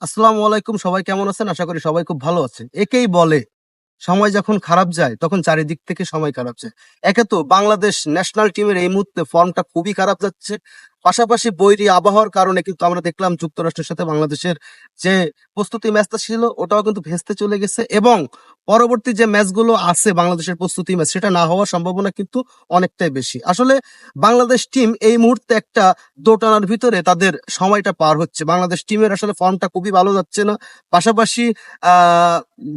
আসসালামু আলাইকুম। সবাই কেমন আছেন? আশা করি সবাই খুব ভালো আছে। একেই বলে সময় যখন খারাপ যায় তখন চারিদিক থেকে সময় খারাপ যায়। একে তো বাংলাদেশ ন্যাশনাল টিমের এই মুহূর্তে ফর্মটা খুবই খারাপ যাচ্ছে। পাশাপাশি বৈরী আবহাওয়ার কারণে কিন্তু আমরা দেখলাম যুক্তরাষ্ট্রের সাথে বাংলাদেশের যে প্রস্তুতি ম্যাচটা ছিল ওটাও কিন্তু ভেস্তে চলে গেছে এবং পরবর্তী যে ম্যাচগুলো আছে বাংলাদেশের প্রস্তুতি ম্যাচ সেটা না হওয়ার সম্ভাবনা কিন্তু অনেকটাই বেশি। আসলে বাংলাদেশ টিম এই মুহূর্তে একটা দোটানার ভিতরে তাদের সময়টা পার হচ্ছে। বাংলাদেশ টিমের আসলে ফর্মটা খুবই ভালো যাচ্ছে না। পাশাপাশি আ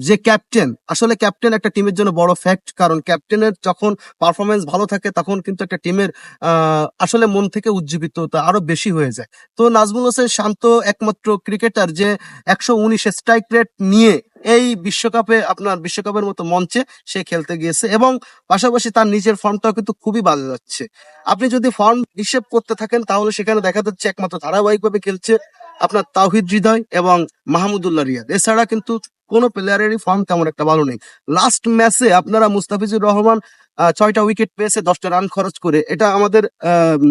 যে ক্যাপ্টেন, আসলে ক্যাপ্টেন একটা টিমের জন্য বড় ফ্যাক্ট। কারণ ক্যাপ্টেনের যখন পারফরম্যান্স ভালো থাকে তখন কিন্তু একটা টিমের আ আসলে মন থেকে উজ্জীবিততা আরো বেশি হয়ে যায়। তো নাজমুল হোসেন শান্ত একমাত্র ক্রিকেটার যে ১১৯ স্ট্রাইক রেট নিয়ে এই বিশ্বকাপের মতো মঞ্চে সে খেলতে গিয়েছে এবং পাশাপাশি তার নিজের ফর্মটাও কিন্তু খুবই বাজে যাচ্ছে। আপনি যদি ফর্ম হিসেব করতে থাকেন তাহলে সেখানে দেখা যাচ্ছে একমাত্র ধারাবাহিকভাবে খেলছে আপনার তাওহিদ হৃদয় এবং মাহমুদুল্লাহ রিয়াদ। এছাড়া কিন্তু কোন প্লেয়ারেরই ফর্ম তেমন একটা ভালো নেই। লাস্ট ম্যাচে আপনারা মুস্তাফিজুর রহমান ৬ টা উইকেট পেয়েছে ১০ টা রান খরচ করে। এটা আমাদের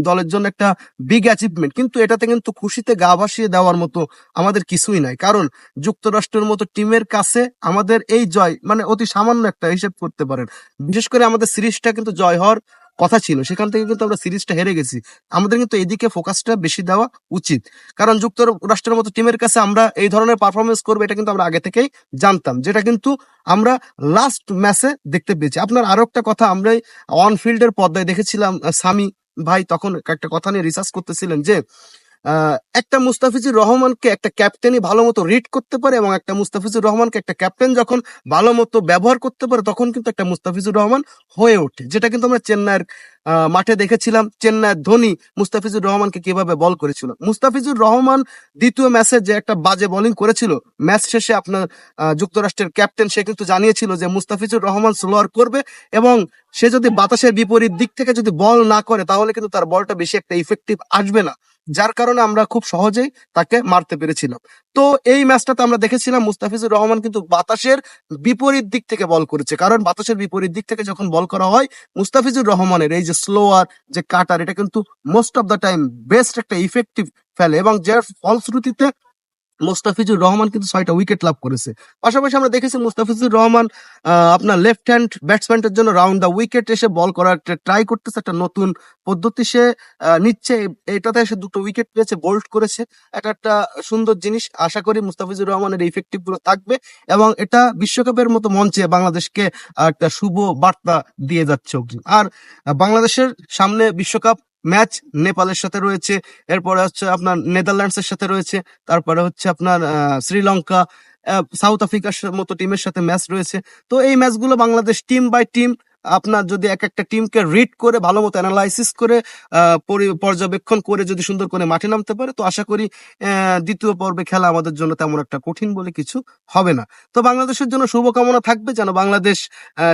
দলের জন্য একটা বিগ অ্যাচিভমেন্ট। কিন্তু এটাতে কিন্তু খুশিতে গা ভাসিয়ে দেওয়ার মতো আমাদের কিছুই নাই। কারণ যুক্তরাষ্ট্রের মতো টিমের কাছে আমাদের এই জয় মানে অতি সামান্য একটা হিসেব করতে পারেন। বিশেষ করে আমাদের সিরিজটা কিন্তু জয় হওয়ার কথা ছিল। সেখান থেকে কিন্তু আমরা সিরিজটা হেরে গেছি। আমাদের কিন্তু এদিকে ফোকাসটা বেশি দেওয়া উচিত। কারণ যুক্তরাষ্ট্রের মতো টিমের কাছে আমরা এই ধরনের পারফরমেন্স করবো এটা কিন্তু আমরা আগে থেকেই জানতাম। যেটা কিন্তু আমরা লাস্ট ম্যাচে দেখতে পেয়েছি। আপনার আরো একটা কথা আমরা অন ফিল্ডের পর্দায় দেখেছিলাম সামি ভাই তখন একটা কথা নিয়ে রিসার্চ করতেছিলেন যে একটা মুস্তাফিজুর রহমানকে একটা ক্যাপ্টেনই ভালো মতো রিড করতে পারে এবং একটা মুস্তাফিজুর রহমানকে একটা ক্যাপ্টেন যখন ভালো মতো ব্যবহার করতে পারে তখন কিন্তু একটা মুস্তাফিজুর রহমান হয়ে ওঠে। যেটা কিন্তু আমরা চেন্নাইয়ের মাঠে দেখেছিলাম। চেন্নাইয়ের ধোনি মুস্তাফিজুর রহমানকে কিভাবে বল করেছিল। মুস্তাফিজুর রহমান দ্বিতীয় ম্যাচে যে একটা বাজে বোলিং করেছিল, ম্যাচ শেষে আপনার যুক্তরাষ্ট্রের ক্যাপ্টেন সে কিন্তু জানিয়েছিল যে মুস্তাফিজুর রহমান স্লোয়ার করবে এবং সে যদি বাতাসের বিপরীত দিক থেকে যদি বল না করে তাহলে কিন্তু তার বলটা বেশি একটা ইফেক্টিভ আসবে না। যার কারণে আমরা খুব সহজেই তাকে মারতে পেরেছিলাম। তো এই ম্যাচটাতে আমরা দেখেছিলাম মুস্তাফিজুর রহমান কিন্তু বাতাসের বিপরীত দিক থেকে বল করেছে। কারণ বাতাসের বিপরীত দিক থেকে যখন বল করা হয় মুস্তাফিজুর রহমানের এই যে স্লোয়ার যে কাটার এটা কিন্তু most of the time best একটা ইফেক্টিভ ফেলে এবং যার ফলশ্রুতিতে মোস্তাফিজুর রহমান কিন্তু ৬ টা উইকেট লাভ করেছে। পাশাপাশি আমরা দেখেছি মুস্তাফিজুর রহমান আপনার লেফট হ্যান্ড ব্যাটসম্যানদের জন্য রাউন্ড দ্য উইকেট এসে বল করার ট্রাই করতেছে। একটা নতুন পদ্ধতি সে নিচ্ছে। এটাতে সে ২ টো উইকেট পেয়েছে, বোল্ড করেছে। এটা একটা সুন্দর জিনিস। আশা করি মুস্তাফিজুর রহমানের ইফেক্টিভ গুলো থাকবে এবং এটা বিশ্বকাপের মতো মঞ্চে বাংলাদেশকে একটা শুভ বার্তা দিয়ে যাচ্ছে অগ্নি। আর বাংলাদেশের সামনে বিশ্বকাপ ম্যাচ নেপালের সাথে রয়েছে, এরপরে হচ্ছে আপনার নেদারল্যান্ডসের সাথে রয়েছে, তারপরে হচ্ছে আপনার শ্রীলঙ্কা, সাউথ আফ্রিকার মতো টিমের সাথে ম্যাচ রয়েছে। তো এই ম্যাচগুলো বাংলাদেশ টিম বাই টিম আপনার যদি এক একটা টিমকে রিড করে ভালো মতো অ্যানালাইসিস করে পর্যবেক্ষণ করে যদি সুন্দর করে মাঠে নামতে পারে তো আশা করি দ্বিতীয় পর্বে খেলা আমাদের জন্য তেমন একটা কঠিন বলে কিছু হবে না। তো বাংলাদেশের জন্য শুভকামনা থাকবে যেন বাংলাদেশ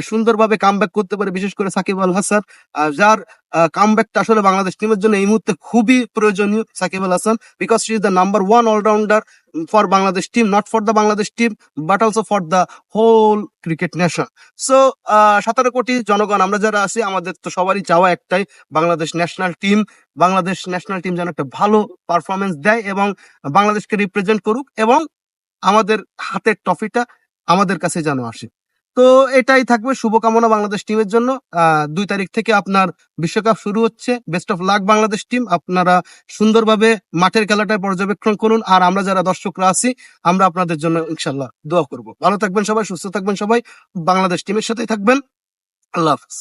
সুন্দরভাবে কামব্যাক করতে পারে, বিশেষ করে সাকিব আল হাসান যার কামব্যাকটা আসলে বাংলাদেশ টিমের জন্য এই মুহূর্তে খুবই প্রয়োজনীয়। Shakib Al Hasan because she is the number 1 allrounder for Bangladesh team, not for the Bangladesh team but also for the whole cricket nation. So ১৭ কোটি জনগণ আমরা যারা আছি আমাদের তো সবারই চাওয়া একটাই, বাংলাদেশ ন্যাশনাল টিম যেন একটা ভালো পারফরমেন্স দেয় এবং বাংলাদেশকে রিপ্রেজেন্ট করুক এবং আমাদের হাতের ট্রফিটা আমাদের কাছে যেন আসে। তো এটাই থাকবে শুভকামনা বাংলাদেশ টিমের জন্য। ২ তারিখ থেকে আপনার বিশ্বকাপ শুরু হচ্ছে। Best of luck Bangladesh team. আপনারা সুন্দরভাবে মাঠের খেলাটা পর্যবেক্ষণ করুন। আর আমরা যারা দর্শকরা আছি আমরা আপনাদের জন্য ইনশাআল্লাহ দোয়া করব। ভালো থাকবেন সবাই, সুস্থ থাকবেন সবাই। বাংলাদেশ টিমের সাথেই থাকবেন। আল্লাহ হাফেজ।